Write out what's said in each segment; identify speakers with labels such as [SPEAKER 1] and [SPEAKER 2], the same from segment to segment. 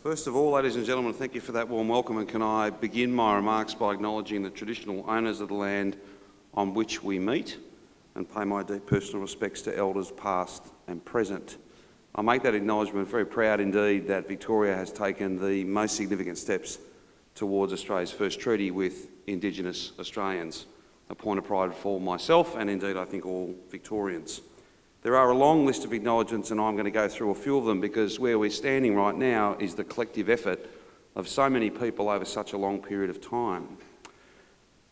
[SPEAKER 1] First of all, ladies and gentlemen, thank you for that warm welcome, and can I begin my remarks by acknowledging the traditional owners of the land on which we meet and pay my deep personal respects to elders past and present. I make that acknowledgement very proud indeed that Victoria has taken the most significant steps towards Australia's first treaty with Indigenous Australians, a point of pride for myself and indeed I think all Victorians. There are a long list of acknowledgements and I'm going to go through a few of them because where we're standing right now is the collective effort of so many people over such a long period of time.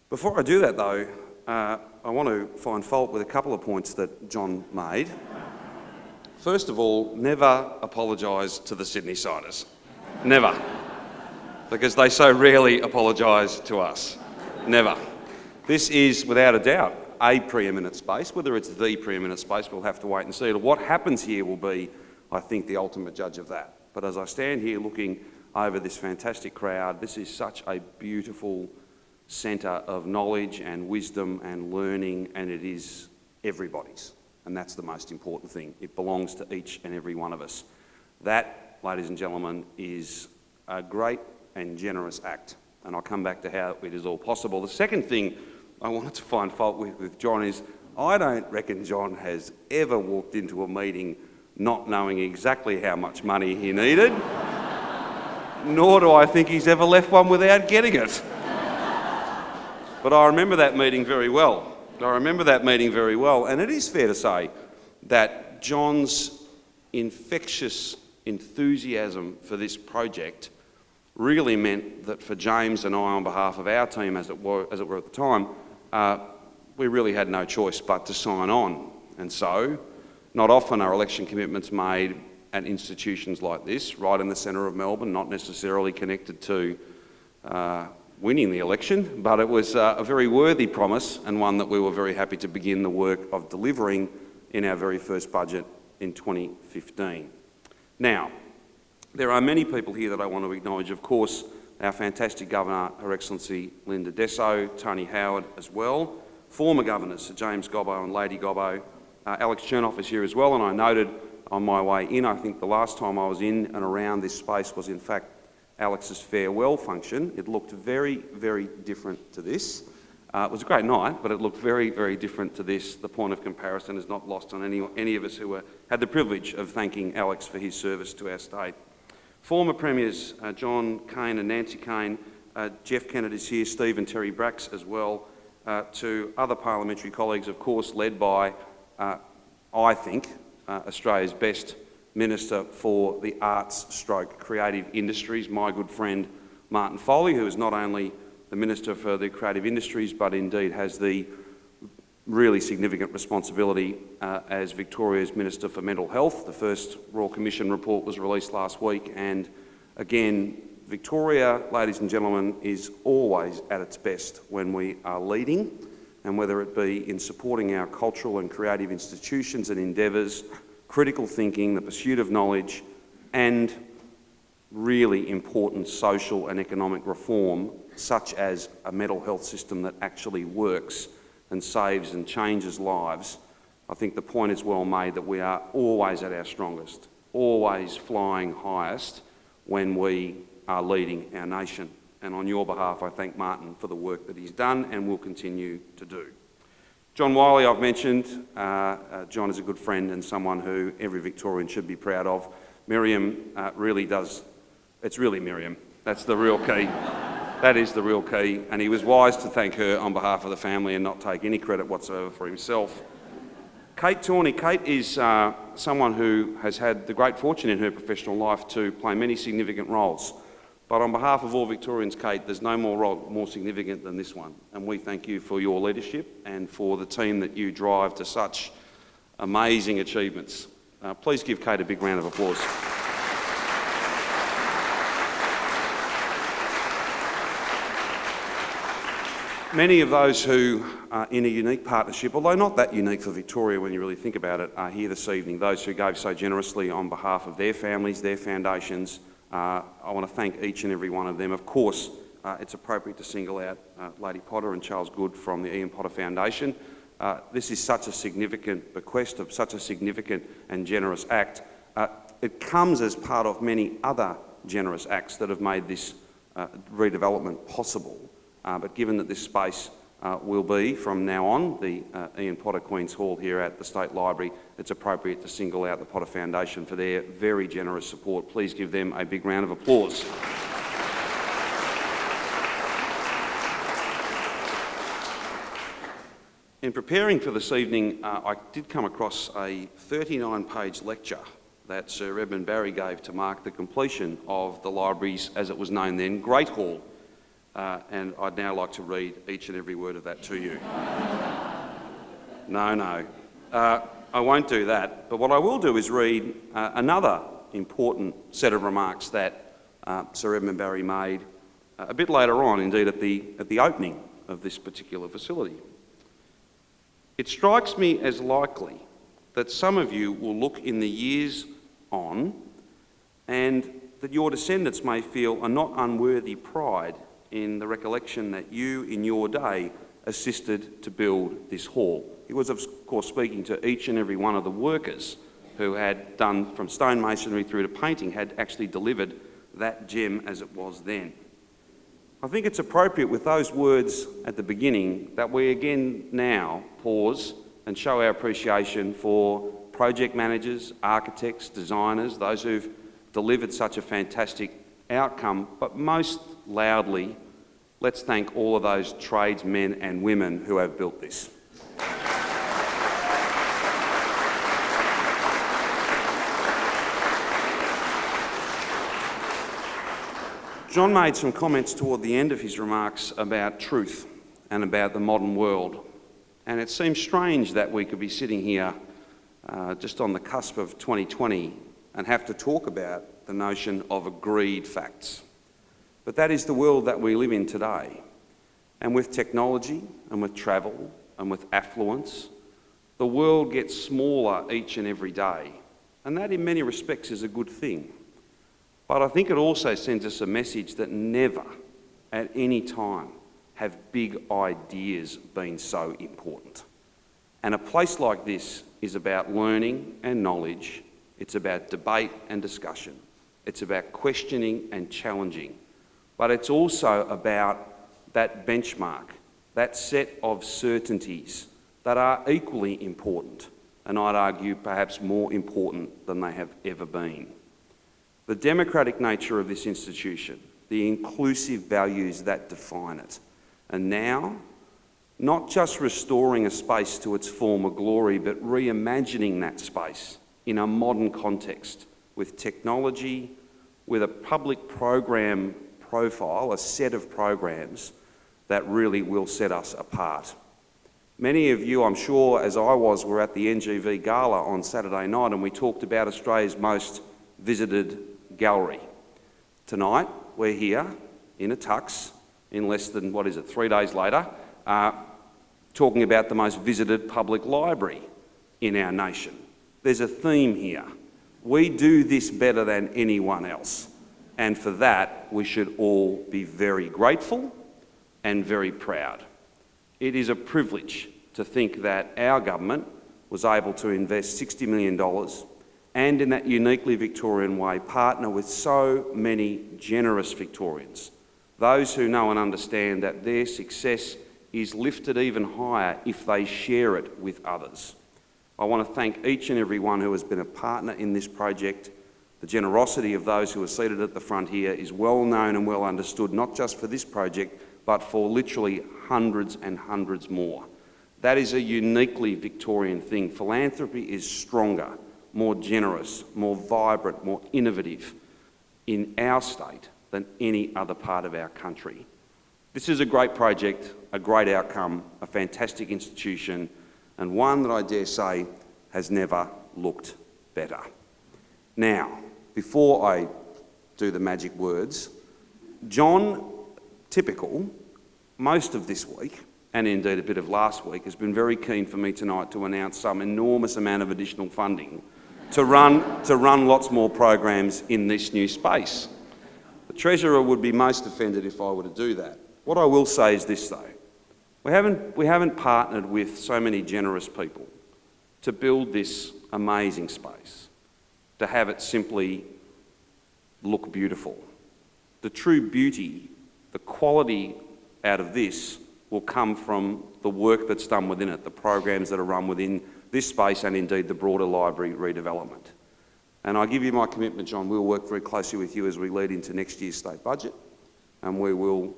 [SPEAKER 1] Before I do that though, I want to find fault with a couple of points that John made. First of all, never apologise to the Sydney-siders. Never. Because they so rarely apologise to us. Never. This is, without a doubt, a preeminent space. Whether it's the preeminent space, we'll have to wait and see. What happens here will be, I think, the ultimate judge of that. But as I stand here looking over this fantastic crowd, this is such a beautiful centre of knowledge and wisdom and learning, and it is everybody's. And that's the most important thing. It belongs to each and every one of us. That, ladies and gentlemen, is a great and generous act. And I'll come back to how it is all possible. The second thing I wanted to find fault with John is I don't reckon John has ever walked into a meeting not knowing exactly how much money he needed, nor do I think he's ever left one without getting it. But I remember that meeting very well. And it is fair to say that John's infectious enthusiasm for this project really meant that for James and I, on behalf of our team, as it were at the time, we really had no choice but to sign on. And so, not often are election commitments made at institutions like this, right in the centre of Melbourne, not necessarily connected to winning the election, but it was a very worthy promise and one that we were very happy to begin the work of delivering in our very first budget in 2015. Now, there are many people here that I want to acknowledge. Of course, our fantastic Governor, Her Excellency Linda Dessau, Tony Howard as well, former Governors Sir James Gobbo and Lady Gobbo. Alex Chernoff is here as well, and I noted on my way in, I think the last time I was in and around this space was in fact Alex's farewell function. It looked very, very different to this. It was a great night, but it looked very, very different to this. The point of comparison is not lost on any of us who had the privilege of thanking Alex for his service to our state. Former Premiers John Cain and Nancy Cain, Jeff Kennett is here, Steve and Terry Bracks as well, to other parliamentary colleagues, of course, led by, I think, Australia's best Minister for the Arts / Creative Industries, my good friend Martin Foley, who is not only the Minister for the Creative Industries, but indeed has the really significant responsibility as Victoria's Minister for Mental Health. The first Royal Commission report was released last week, and again, Victoria, ladies and gentlemen, is always at its best when we are leading, and whether it be in supporting our cultural and creative institutions and endeavours, critical thinking, the pursuit of knowledge, and really important social and economic reform, such as a mental health system that actually works and saves and changes lives. I think the point is well made that we are always at our strongest, always flying highest when we are leading our nation. And on your behalf, I thank Martin for the work that he's done and will continue to do. John Wiley, I've mentioned. John is a good friend and someone who every Victorian should be proud of. Miriam really does, it's really Miriam. That's the real key. That is the real key, and he was wise to thank her on behalf of the family and not take any credit whatsoever for himself. Kate Tawney. Kate is someone who has had the great fortune in her professional life to play many significant roles. But on behalf of all Victorians, Kate, there's no more role more significant than this one. And we thank you for your leadership and for the team that you drive to such amazing achievements. Please give Kate a big round of applause. Many of those who are in a unique partnership, although not that unique for Victoria when you really think about it, are here this evening. Those who gave so generously on behalf of their families, their foundations. I want to thank each and every one of them. Of course, it's appropriate to single out Lady Potter and Charles Good from the Ian Potter Foundation. This is such a significant bequest of such a significant and generous act. It comes as part of many other generous acts that have made this redevelopment possible. But given that this space will be, from now on, the Ian Potter Queen's Hall here at the State Library, it's appropriate to single out the Potter Foundation for their very generous support. Please give them a big round of applause. In preparing for this evening, I did come across a 39-page lecture that Sir Edmund Barry gave to mark the completion of the library's, as it was known then, Great Hall. And I'd now like to read each and every word of that to you. No. I won't do that. But what I will do is read another important set of remarks that Sir Edmund Barry made a bit later on, indeed at the opening of this particular facility. It strikes me as likely that some of you will look in the years on and that your descendants may feel a not unworthy pride in the recollection that you, in your day, assisted to build this hall. He was, of course, speaking to each and every one of the workers who had done, from stonemasonry through to painting, had actually delivered that gem as it was then. I think it's appropriate with those words at the beginning that we again now pause and show our appreciation for project managers, architects, designers, those who've delivered such a fantastic outcome, but most loudly, let's thank all of those tradesmen and women who have built this. John made some comments toward the end of his remarks about truth and about the modern world. And it seems strange that we could be sitting here just on the cusp of 2020 and have to talk about the notion of agreed facts. But that is the world that we live in today. And with technology and with travel and with affluence, the world gets smaller each and every day. And that in many respects is a good thing. But I think it also sends us a message that never, at any time, have big ideas been so important. And a place like this is about learning and knowledge. It's about debate and discussion. It's about questioning and challenging. But it's also about that benchmark, that set of certainties that are equally important, and I'd argue perhaps more important than they have ever been. The democratic nature of this institution, the inclusive values that define it, and now, not just restoring a space to its former glory, but reimagining that space in a modern context with technology, with a public program profile, a set of programs that really will set us apart. Many of you, I'm sure, as I was, were at the NGV Gala on Saturday night, and we talked about Australia's most visited gallery. Tonight, we're here in a tux, in less than, 3 days later, talking about the most visited public library in our nation. There's a theme here. We do this better than anyone else. And for that, we should all be very grateful and very proud. It is a privilege to think that our government was able to invest $60 million and in that uniquely Victorian way partner with so many generous Victorians, those who know and understand that their success is lifted even higher if they share it with others. I want to thank each and every one who has been a partner in this project. The generosity of those who are seated at the front here is well known and well understood, not just for this project, but for literally hundreds and hundreds more. That is a uniquely Victorian thing. Philanthropy is stronger, more generous, more vibrant, more innovative in our state than any other part of our country. This is a great project, a great outcome, a fantastic institution, and one that I dare say has never looked better. Now, before I do the magic words, John, typical, most of this week, and indeed a bit of last week, has been very keen for me tonight to announce some enormous amount of additional funding to run lots more programs in this new space. The Treasurer would be most offended if I were to do that. What I will say is this though, we haven't partnered with so many generous people to build this amazing space, to have it simply look beautiful. The true beauty, the quality out of this will come from the work that's done within it, the programs that are run within this space and indeed the broader library redevelopment. And I give you my commitment, John, we'll work very closely with you as we lead into next year's state budget, and we will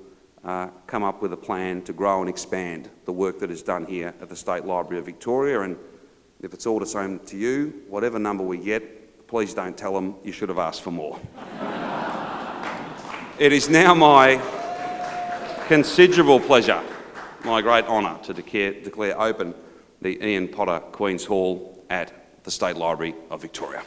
[SPEAKER 1] come up with a plan to grow and expand the work that is done here at the State Library of Victoria. And if it's all the same to you, whatever number we get, please don't tell them you should have asked for more. It is now my considerable pleasure, my great honour, to declare open the Ian Potter Queen's Hall at the State Library of Victoria.